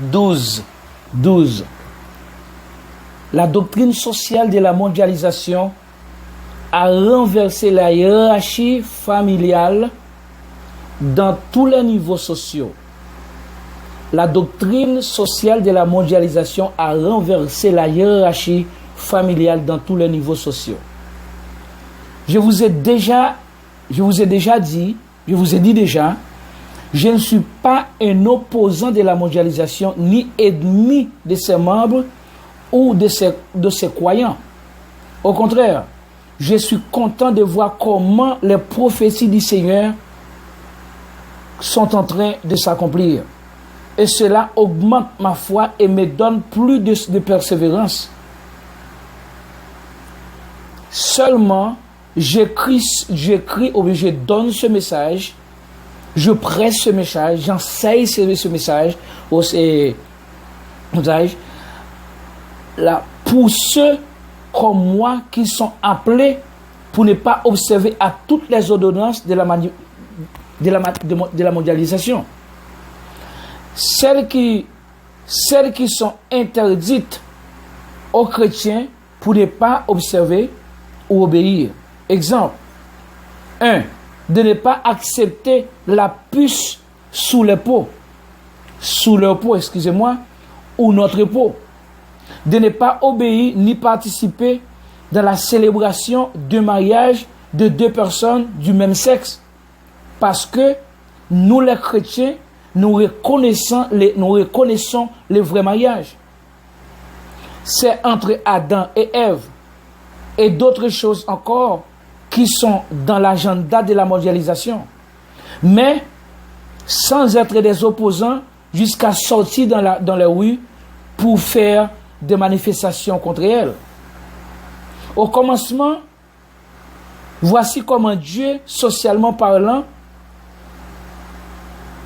12. La doctrine sociale de la mondialisation a renversé la hiérarchie familiale dans tous les niveaux sociaux. La doctrine sociale de la mondialisation a renversé la hiérarchie familiale dans tous les niveaux sociaux. Je vous ai dit, je ne suis pas un opposant de la mondialisation, ni ennemi de ses membres ou de ses croyants. Au contraire, je suis content de voir comment les prophéties du Seigneur sont en train de s'accomplir. Et cela augmente ma foi et me donne plus de persévérance. Seulement, j'écris ou je donne ce message, je presse ce message, j'enseigne ce message pour ceux comme moi qui sont appelés pour ne pas observer à toutes les ordonnances de la mondialisation. Celles qui sont interdites aux chrétiens pour ne pas observer ou obéir. Exemple, 1. De ne pas accepter la puce sous leur peau, ou notre peau. De ne pas obéir ni participer dans la célébration de mariage de deux personnes du même sexe. Parce que nous les chrétiens, nous reconnaissons le vrai mariage. C'est entre Adam et Ève et d'autres choses encore qui sont dans l'agenda de la mondialisation. Mais sans être des opposants jusqu'à sortir dans les rues pour faire des manifestations contre elle. Au commencement, voici comment Dieu, socialement parlant,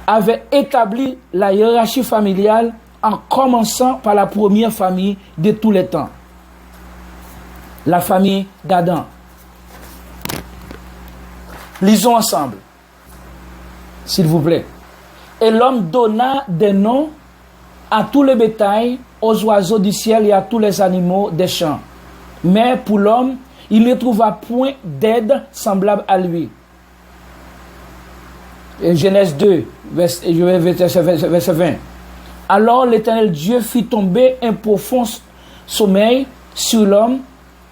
avait établi la hiérarchie familiale en commençant par la première famille de tous les temps, la famille d'Adam. Lisons ensemble, s'il vous plaît. Et l'homme donna des noms à tous les bétails, aux oiseaux du ciel et à tous les animaux des champs. Mais pour l'homme, il ne trouva point d'aide semblable à lui. Et Genèse 2, verset 20. Alors l'Éternel Dieu fit tomber un profond sommeil sur l'homme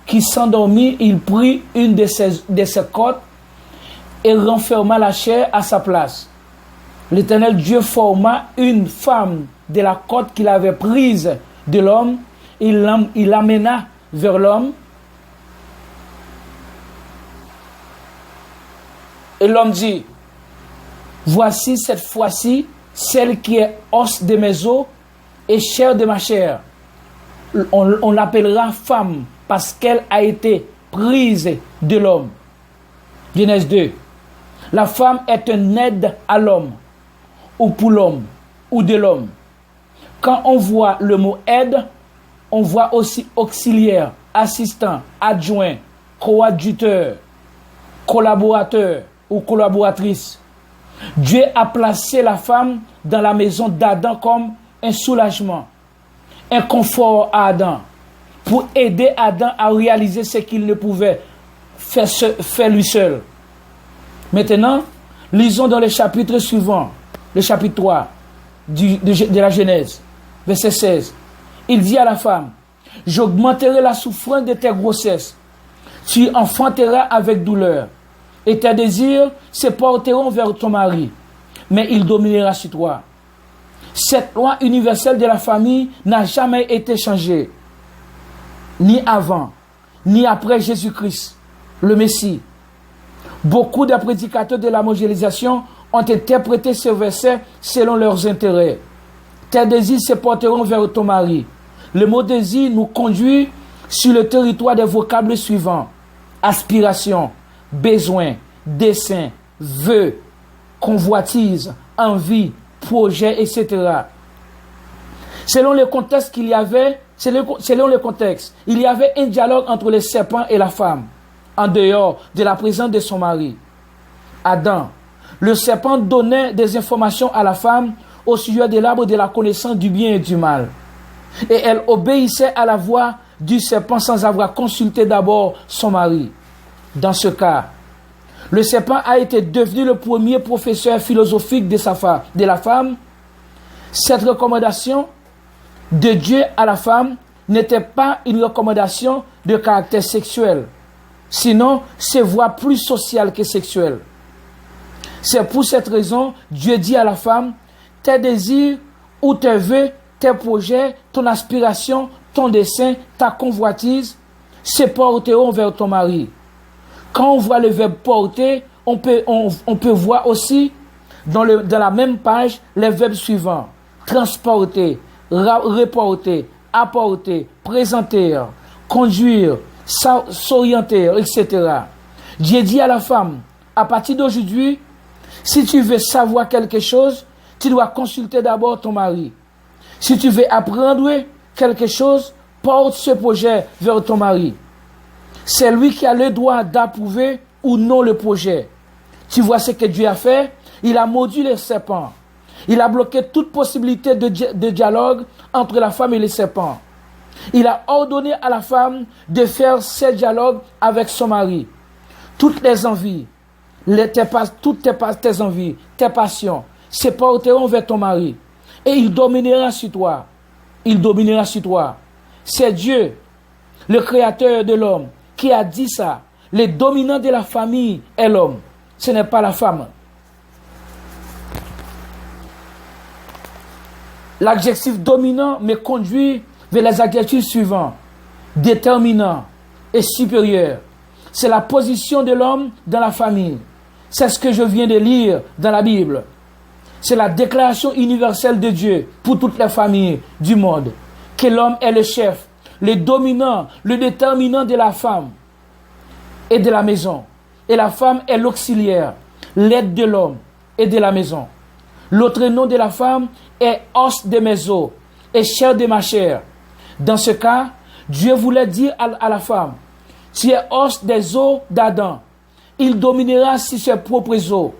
qui s'endormit. Il prit une de ses côtes et renferma la chair à sa place. L'Éternel Dieu forma une femme de la côte qu'il avait prise de l'homme. Il l'amena vers l'homme. Et l'homme dit: voici cette fois-ci celle qui est os de mes os et chair de ma chair. On l'appellera femme parce qu'elle a été prise de l'homme. Genèse 2. La femme est une aide à l'homme, ou pour l'homme, ou de l'homme. Quand on voit le mot aide, on voit aussi auxiliaire, assistant, adjoint, coadjuteur, collaborateur ou collaboratrice. Dieu a placé la femme dans la maison d'Adam comme un soulagement, un confort à Adam, pour aider Adam à réaliser ce qu'il ne pouvait faire lui seul. Maintenant, lisons dans le chapitre suivant, le chapitre 3 de la Genèse, verset 16. Il dit à la femme: j'augmenterai la souffrance de tes grossesses, tu enfanteras avec douleur, et tes désirs se porteront vers ton mari, mais il dominera sur toi. Cette loi universelle de la famille n'a jamais été changée, ni avant, ni après Jésus-Christ, le Messie. Beaucoup de prédicateurs de la mondialisation ont interprété ce verset selon leurs intérêts. Tes désirs se porteront vers ton mari. Le mot désir nous conduit sur le territoire des vocables suivants: aspiration, besoin, dessein, vœu, convoitise, envie, projet, etc. Selon le contexte il y avait un dialogue entre le serpent et la femme, en dehors de la présence de son mari, Adam. Le serpent donnait des informations à la femme au sujet de l'arbre de la connaissance du bien et du mal. Et elle obéissait à la voix du serpent sans avoir consulté d'abord son mari. Dans ce cas, le serpent a été devenu le premier professeur philosophique de la femme. Cette recommandation de Dieu à la femme n'était pas une recommandation de caractère sexuel, sinon c'est voie plus sociale que sexuelle. C'est pour cette raison, Dieu dit à la femme, tes désirs ou tes vœux, tes projets, ton aspiration, ton dessein, ta convoitise, se porteront vers ton mari. Quand on voit le verbe porter, on peut voir aussi dans la même page les verbes suivants. Transporter, reporter, apporter, présenter, conduire, s'orienter, etc. Dieu dit à la femme, à partir d'aujourd'hui, si tu veux savoir quelque chose, tu dois consulter d'abord ton mari. Si tu veux apprendre quelque chose, porte ce projet vers ton mari. C'est lui qui a le droit d'approuver ou non le projet. Tu vois ce que Dieu a fait? Il a maudit le serpent. Il a bloqué toute possibilité de dialogue entre la femme et le serpent. Il a ordonné à la femme de faire ce dialogue avec son mari. Toutes les envies, toutes tes envies, tes passions, se porteront vers ton mari. Et il dominera sur toi. Il dominera sur toi. C'est Dieu, le créateur de l'homme, qui a dit ça. Le dominant de la famille est l'homme. Ce n'est pas la femme. L'adjectif dominant me conduit vers les adjectifs suivants. Déterminant et supérieur. C'est la position de l'homme dans la famille. C'est ce que je viens de lire dans la Bible. C'est la déclaration universelle de Dieu pour toutes les familles du monde. Que l'homme est le chef, le dominant, le déterminant de la femme et de la maison. Et la femme est l'auxiliaire, l'aide de l'homme et de la maison. L'autre nom de la femme est os de mes os et chair de ma chair. Dans ce cas, Dieu voulait dire à la femme, tu es os des os d'Adam. Il dominera sur ses propres os.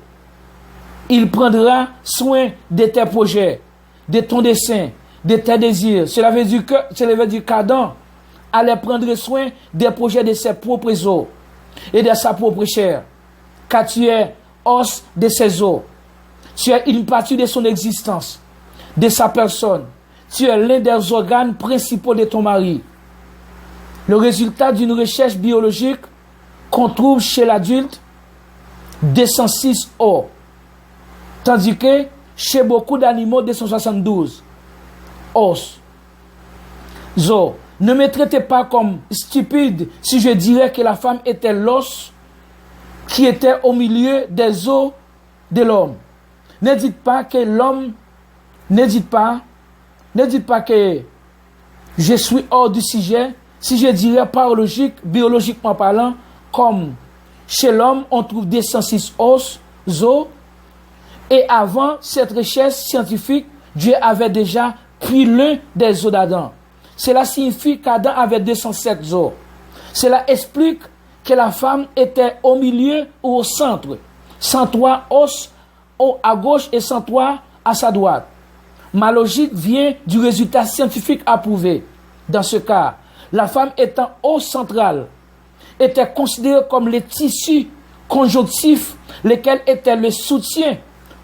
Il prendra soin de tes projets, de ton dessein, de tes désirs. Cela veut dire qu'Adam allait prendre soin des projets de ses propres os et de sa propre chair. Car tu es os de ses os. Tu es une partie de son existence, de sa personne. Tu es l'un des organes principaux de ton mari. Le résultat d'une recherche biologique qu'on trouve chez l'adulte, 206 os. Tandis que chez beaucoup d'animaux, 272 os. Zo, ne me traitez pas comme stupide si je dirais que la femme était l'os qui était au milieu des os de l'homme. Ne dites pas que l'homme, ne dites pas que je suis hors du sujet si je dirais par logique, biologiquement parlant, comme chez l'homme on trouve 206 os, et avant cette recherche scientifique, Dieu avait déjà pris l'un des os d'Adam. Cela signifie qu'Adam avait 207 os. Cela explique que la femme était au milieu ou au centre. 103 os à gauche et 103 à sa droite. Ma logique vient du résultat scientifique approuvé. Dans ce cas, la femme étant au central, était considérée comme les tissus conjonctifs, lesquels étaient le soutien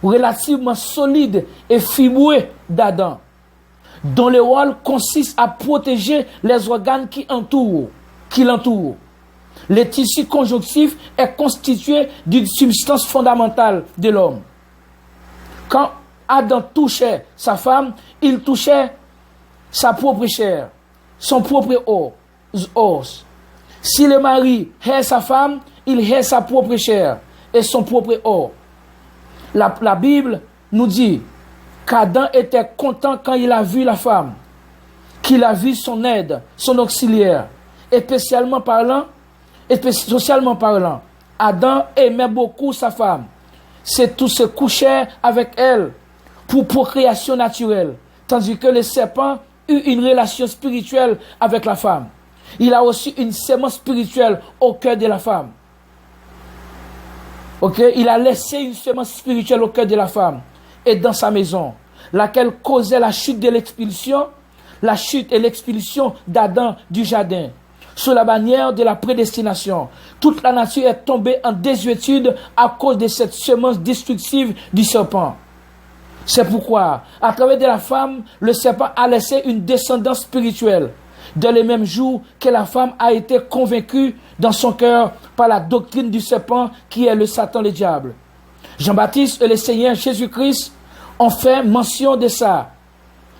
relativement solide et fibreux d'Adam, dont le rôle consiste à protéger les organes qui l'entourent. Le tissu conjonctif est constitué d'une substance fondamentale de l'homme. Quand Adam touchait sa femme, il touchait sa propre chair, son propre os. Si le mari hait sa femme, il hait sa propre chair et son propre os. La Bible nous dit qu'Adam était content quand il a vu la femme, qu'il a vu son aide, son auxiliaire. Et socialement parlant, Adam aimait beaucoup sa femme. C'est tout se couchait avec elle pour procréation naturelle, tandis que le serpent eut une relation spirituelle avec la femme. Il a aussi une sémence spirituelle au cœur de la femme. Ok, il a laissé une semence spirituelle au cœur de la femme et dans sa maison. laquelle causait la chute et l'expulsion d'Adam du jardin. Sous la bannière de la prédestination, toute la nature est tombée en désuétude à cause de cette semence destructive du serpent. C'est pourquoi, à travers de la femme, le serpent a laissé une descendance spirituelle, dans les mêmes jours que la femme a été convaincue dans son cœur par la doctrine du serpent qui est le Satan, le diable. Jean-Baptiste et le Seigneur Jésus-Christ ont fait mention de ça.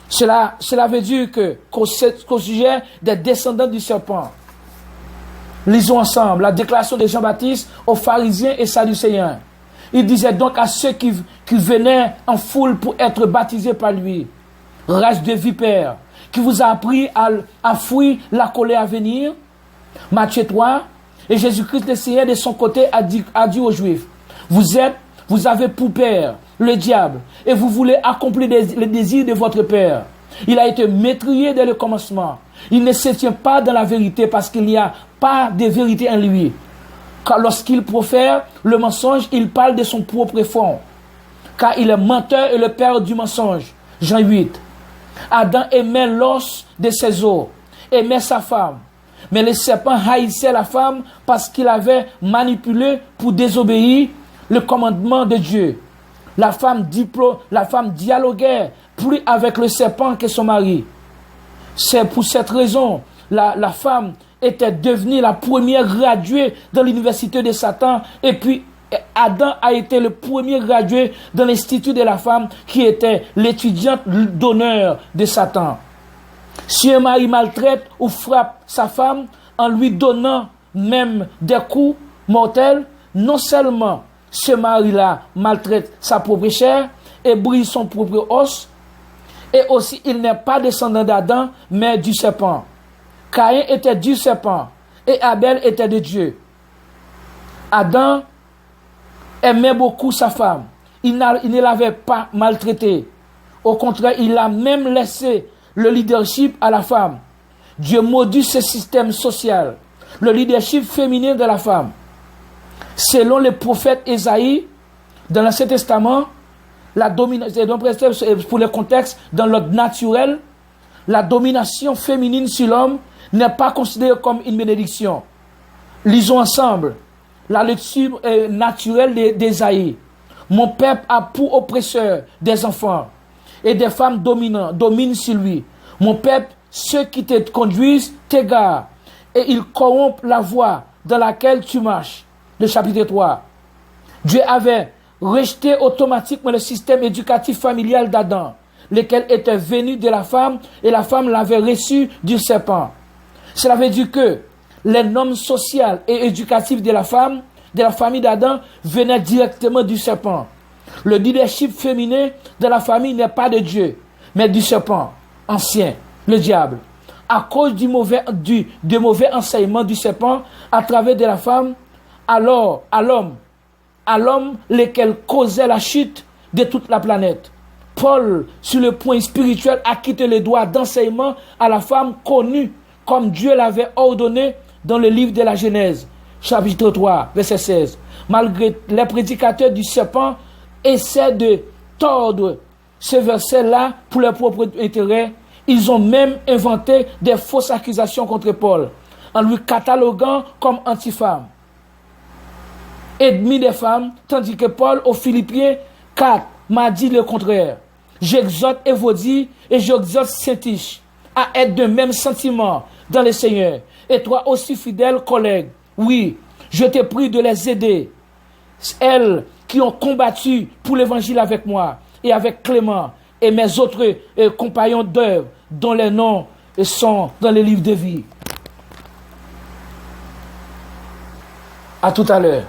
Cela veut dire qu'au sujet des descendants du serpent, lisons ensemble la déclaration de Jean-Baptiste aux pharisiens et sadducéens. Il disait donc à ceux qui venaient en foule pour être baptisés par lui: race de vipères, qui vous a appris à fuir la colère à venir. Matthieu 3. Et Jésus-Christ, le Seigneur, de son côté, a dit aux Juifs: vous avez pour père le diable, et vous voulez accomplir les désirs de votre père. Il a été métrié dès le commencement. Il ne se tient pas dans la vérité parce qu'il n'y a pas de vérité en lui. Car lorsqu'il profère le mensonge, il parle de son propre fond. Car il est menteur et le père du mensonge. Jean 8. Adam aimait l'os de ses os, aimait sa femme. Mais le serpent haïssait la femme parce qu'il avait manipulé pour désobéir le commandement de Dieu. La femme dialoguait plus avec le serpent que son mari. C'est pour cette raison la femme était devenue la première graduée dans l'université de Satan, et puis Adam a été le premier gradué dans l'institut de la femme qui était l'étudiante d'honneur de Satan. Si un mari maltraite ou frappe sa femme en lui donnant même des coups mortels, non seulement ce mari-là maltraite sa propre chair et brise son propre os, et aussi il n'est pas descendant d'Adam, mais du serpent. Caïn était du serpent et Abel était de Dieu. Adam aimait beaucoup sa femme. Il ne l'avait pas maltraitée. Au contraire, il a même laissé le leadership à la femme. Dieu maudit ce système social, le leadership féminin de la femme. Selon le prophète Ésaïe, dans l'Ancien Testament, la domination, pour le contexte, dans l'ordre naturel, la domination féminine sur l'homme n'est pas considérée comme une bénédiction. Lisons ensemble la lecture naturelle d'Ésaïe. Mon peuple a pour oppresseur des enfants, et des femmes dominent sur lui. Mon peuple, ceux qui te conduisent t'égarent, et ils corrompent la voie dans laquelle tu marches. Le chapitre 3. Dieu avait rejeté automatiquement le système éducatif familial d'Adam, lequel était venu de la femme, et la femme l'avait reçu du serpent. Cela veut dire que les normes sociales et éducatives de la femme, de la famille d'Adam, venaient directement du serpent. Le leadership féminin de la famille n'est pas de Dieu, mais du serpent ancien, le diable. À cause du mauvais enseignement du serpent à travers de la femme, alors à l'homme lequel causait la chute de toute la planète. Paul, sur le point spirituel, a quitté le droit d'enseignement à la femme connue comme Dieu l'avait ordonné dans le livre de la Genèse, chapitre 3, verset 16. Malgré les prédicateurs du serpent essaient de tordre ce verset-là pour leur propre intérêt, ils ont même inventé des fausses accusations contre Paul, en lui cataloguant comme anti-femme, ennemi des femmes, tandis que Paul, aux Philippiens 4, m'a dit le contraire. J'exhorte Évodie et j'exhorte Syntyche à être de même sentiment dans le Seigneur. Et toi aussi, fidèle collègue, oui, je te prie de les aider. Elles qui ont combattu pour l'évangile avec moi et avec Clément et mes autres compagnons d'œuvre dont les noms sont dans le livre de vie. À tout à l'heure.